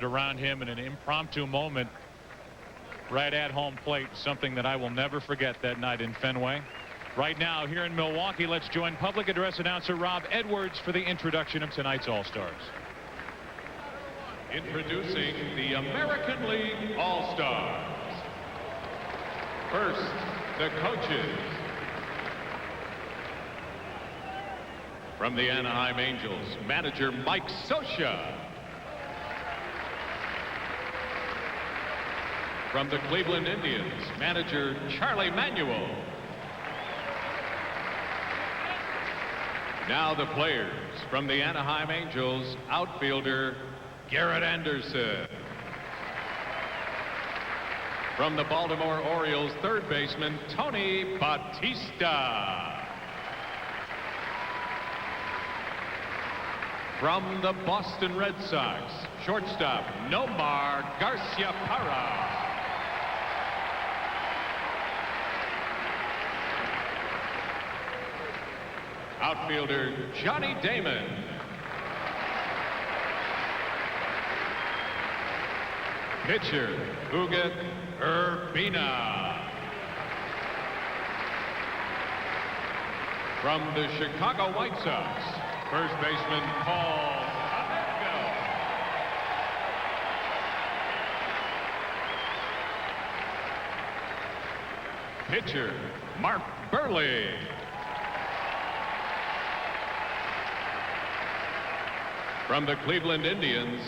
around him in an impromptu moment right at home plate, something that I will never forget that night in Fenway. Right now here in Milwaukee, let's join public address announcer Rob Edwards for the introduction of tonight's All-Stars. Introducing the American League All-Stars. First, the coaches. From the Anaheim Angels, manager Mike Scioscia. From the Cleveland Indians, manager Charlie Manuel. Now the players. From the Anaheim Angels, outfielder Garrett Anderson. From the Baltimore Orioles, third baseman Tony Bautista. From the Boston Red Sox, shortstop Nomar Garciaparra. Outfielder Johnny Damon. Pitcher Huguet Urbina. From the Chicago White Sox, first baseman Paul Avengo. Pitcher Mark Burley. From the Cleveland Indians,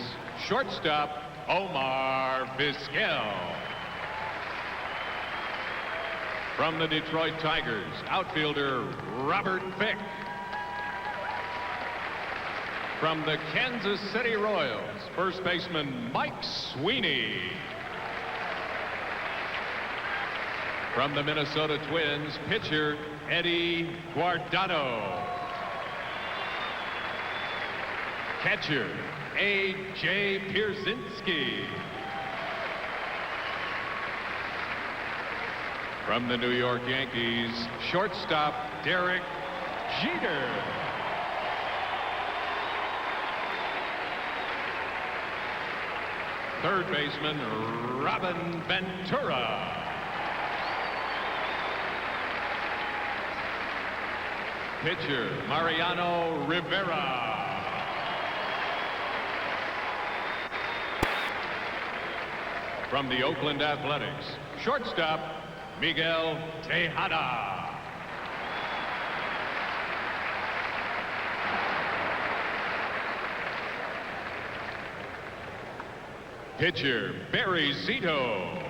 shortstop Omar Vizquel. From the Detroit Tigers, outfielder Robert Fick. From the Kansas City Royals, first baseman Mike Sweeney. From the Minnesota Twins, pitcher Eddie Guardado. Catcher A.J. Pierzynski. From the New York Yankees, shortstop Derek Jeter. Third baseman Robin Ventura. Pitcher Mariano Rivera. From the Oakland Athletics, shortstop Miguel Tejada. Pitcher Barry Zito.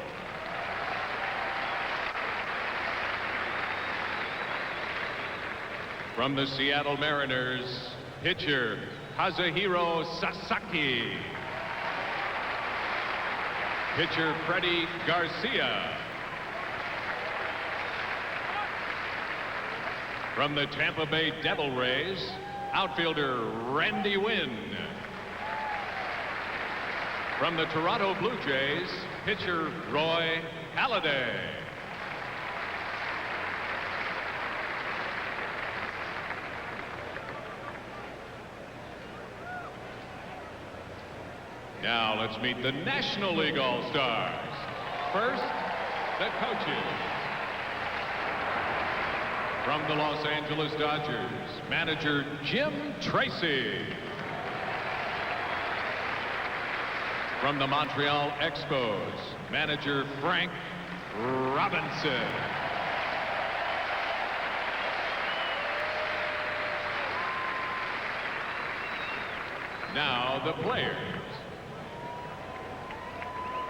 From the Seattle Mariners, pitcher Kazuhiro Sasaki. Pitcher Freddie Garcia. From the Tampa Bay Devil Rays, outfielder Randy Winn. From the Toronto Blue Jays, pitcher Roy Halladay. Now let's meet the National League All-Stars. First, the coaches. From the Los Angeles Dodgers, manager Jim Tracy. From the Montreal Expos, manager Frank Robinson. Now the players.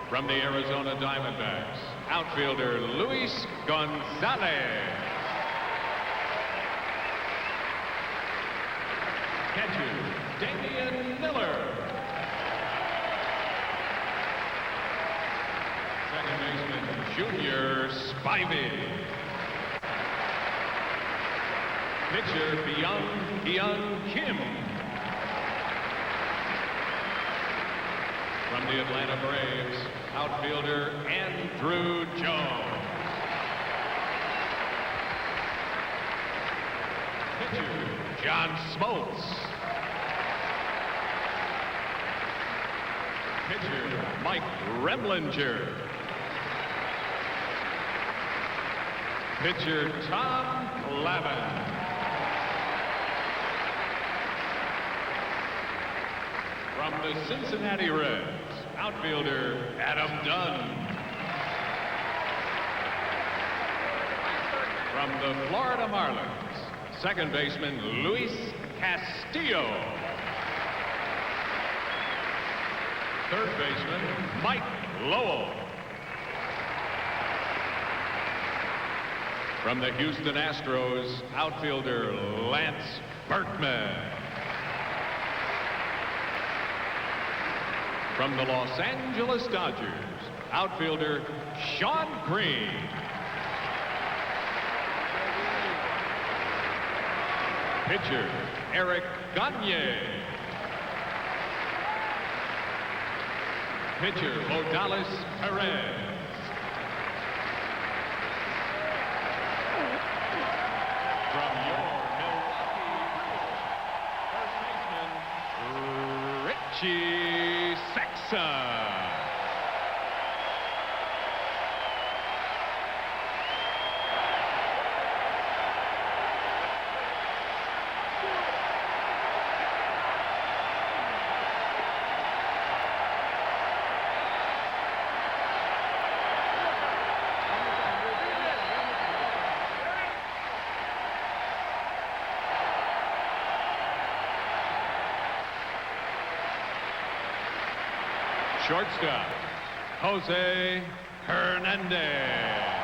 From the Arizona Diamondbacks, outfielder Luis Gonzalez. Catcher Damian Miller. Second baseman Junior Spivey. Pitcher Byung-Hyun Kim. From the Atlanta Braves, outfielder Andrew Jones. Pitcher John Smoltz. Pitcher, Mike Remlinger. Pitcher, Tom Clavin. From the Cincinnati Reds, outfielder, Adam Dunn. From the Florida Marlins, second baseman, Luis Castillo. Third baseman, Mike Lowell. From the Houston Astros, outfielder, Lance Berkman. From the Los Angeles Dodgers, outfielder, Sean Green. Pitcher, Eric Gagne. Pitcher, Odalis Perez. From your Milwaukee Brewers, first baseman, Richie Sexton. Shortstop, Jose Hernandez.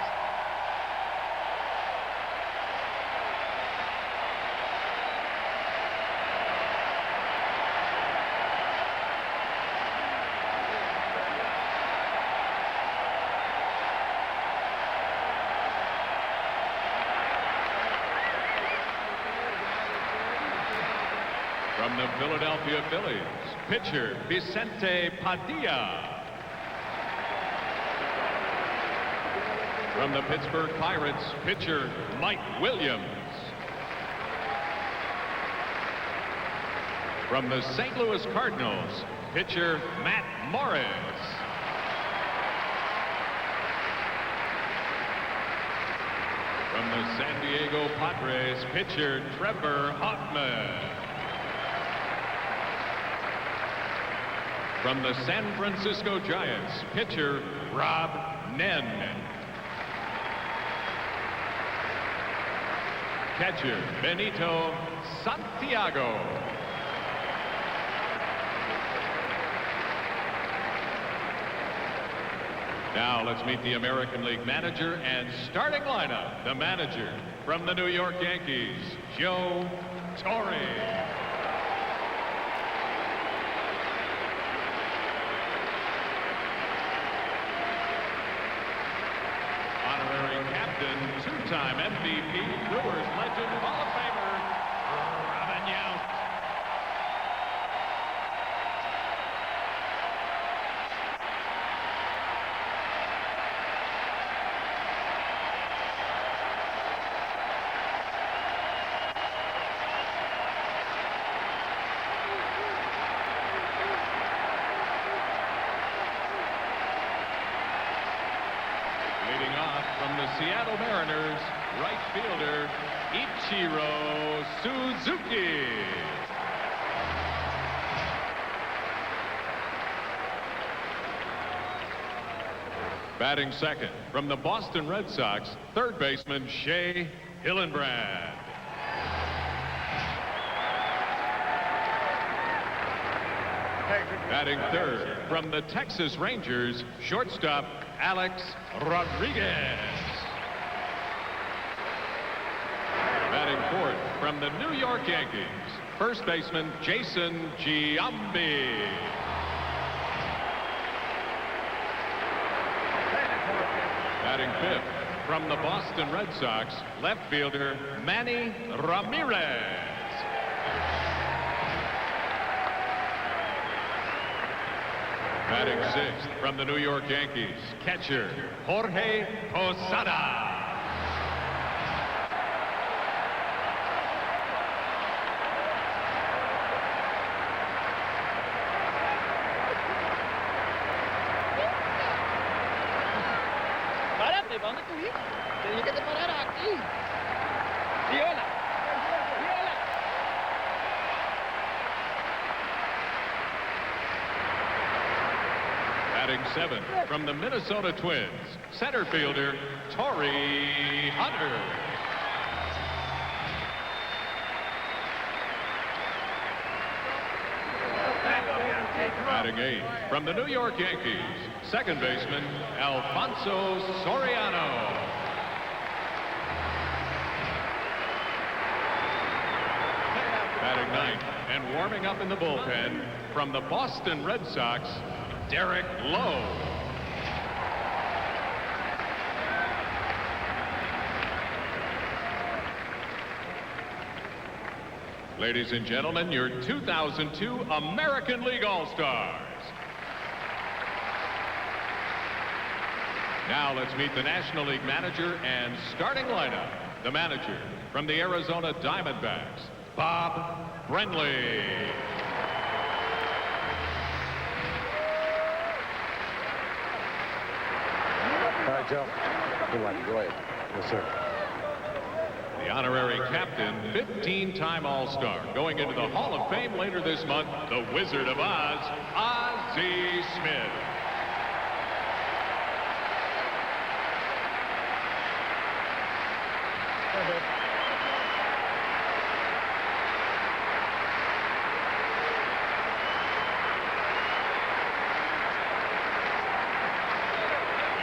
From the Philadelphia Phillies, pitcher, Vicente Padilla. From the Pittsburgh Pirates, pitcher, Mike Williams. From the St. Louis Cardinals, pitcher, Matt Morris. From the San Diego Padres, pitcher, Trevor Hoffman. From the San Francisco Giants, pitcher, Rob Nen. Catcher, Benito Santiago. Now let's meet the American League manager and starting lineup. The manager from the New York Yankees, Joe Torre. Two-time MVP, Brewers legend, Hall of Famer, Robin Yount. Leading off from the Seattle Mariners, right fielder, Ichiro Suzuki. Batting second from the Boston Red Sox, third baseman, Shea Hillenbrand. Batting third from the Texas Rangers, shortstop, Alex Rodriguez. Batting fourth from the New York Yankees, first baseman, Jason Giambi. Batting fifth from the Boston Red Sox, left fielder, Manny Ramirez. Batting sixth from the New York Yankees, catcher, Jorge Posada. ¿Dónde estuviste? Te dije que te pararas aquí. Viola. Viola. Batting 7 from the Minnesota Twins, center fielder Torrey Hunter. Batting 8 from the New York Yankees, second baseman Alfonso Soriano. Batting 9 and warming up in the bullpen from the Boston Red Sox, Derek Lowe. Ladies and gentlemen, your 2002 American League All-Stars. Now let's meet the National League manager and starting lineup. The manager from the Arizona Diamondbacks, Bob Brenly. All right, Joe. Good luck. Go ahead. Yes, sir. The honorary captain, 15-time All-Star, going into the Hall of Fame later this month, the Wizard of Oz, Ozzie Smith.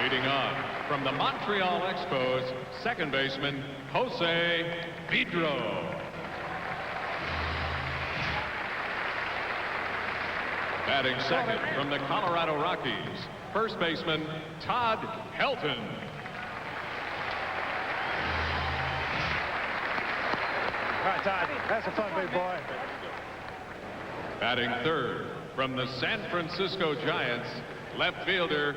Leading on from the Montreal Expos, second baseman Jose Vidro. Batting second from the Colorado Rockies, first baseman Todd Helton. All right, Todd. Have some fun, big boy. Batting third from the San Francisco Giants, left fielder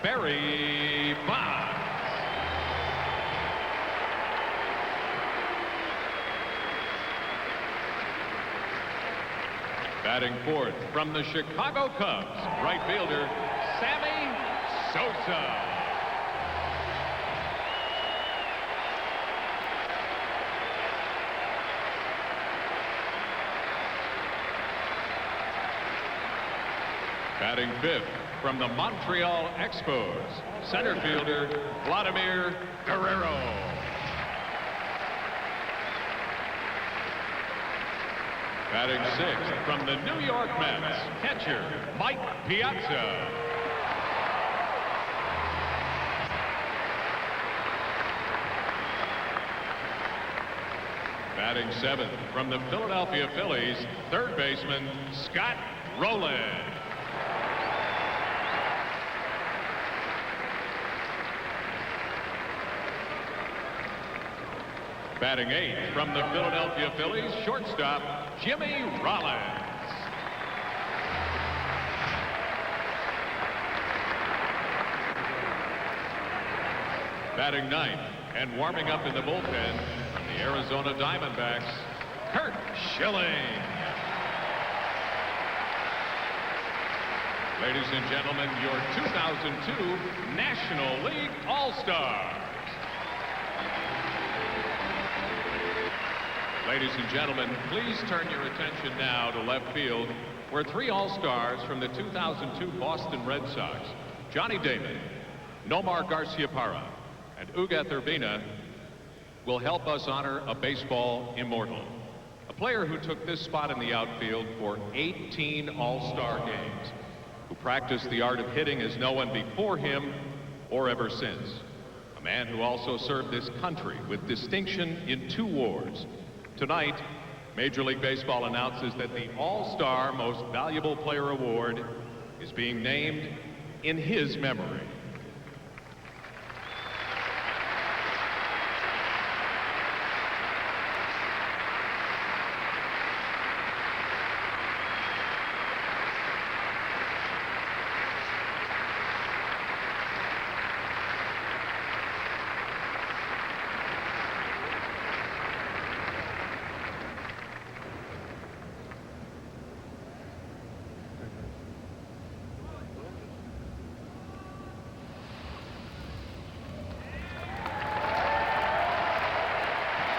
Barry Bonds. Batting fourth from the Chicago Cubs, right fielder Sammy Sosa. Batting fifth from the Montreal Expos, center fielder Vladimir Guerrero. Batting sixth from the New York Mets, catcher Mike Piazza. Batting seventh from the Philadelphia Phillies, third baseman Scott Rowland. Batting eighth from the Philadelphia Phillies, shortstop Jimmy Rollins. Batting ninth and warming up in the bullpen from the Arizona Diamondbacks, Kurt Schilling. Ladies and gentlemen, your 2002 National League All-Stars. Ladies and gentlemen, please turn your attention now to left field, where three All-Stars from the 2002 Boston Red Sox, Johnny Damon, Nomar Garciaparra, and Ugueth Urbina, will help us honor a baseball immortal, a player who took this spot in the outfield for 18 All-Star games, who practiced the art of hitting as no one before him or ever since, a man who also served this country with distinction in 2 wars. Tonight, Major League Baseball announces that the All-Star Most Valuable Player Award is being named in his memory.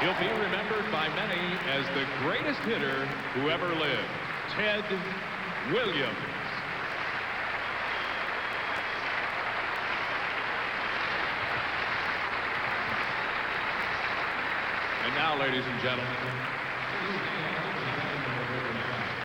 He'll be remembered by many as the greatest hitter who ever lived, Ted Williams. And now, ladies and gentlemen,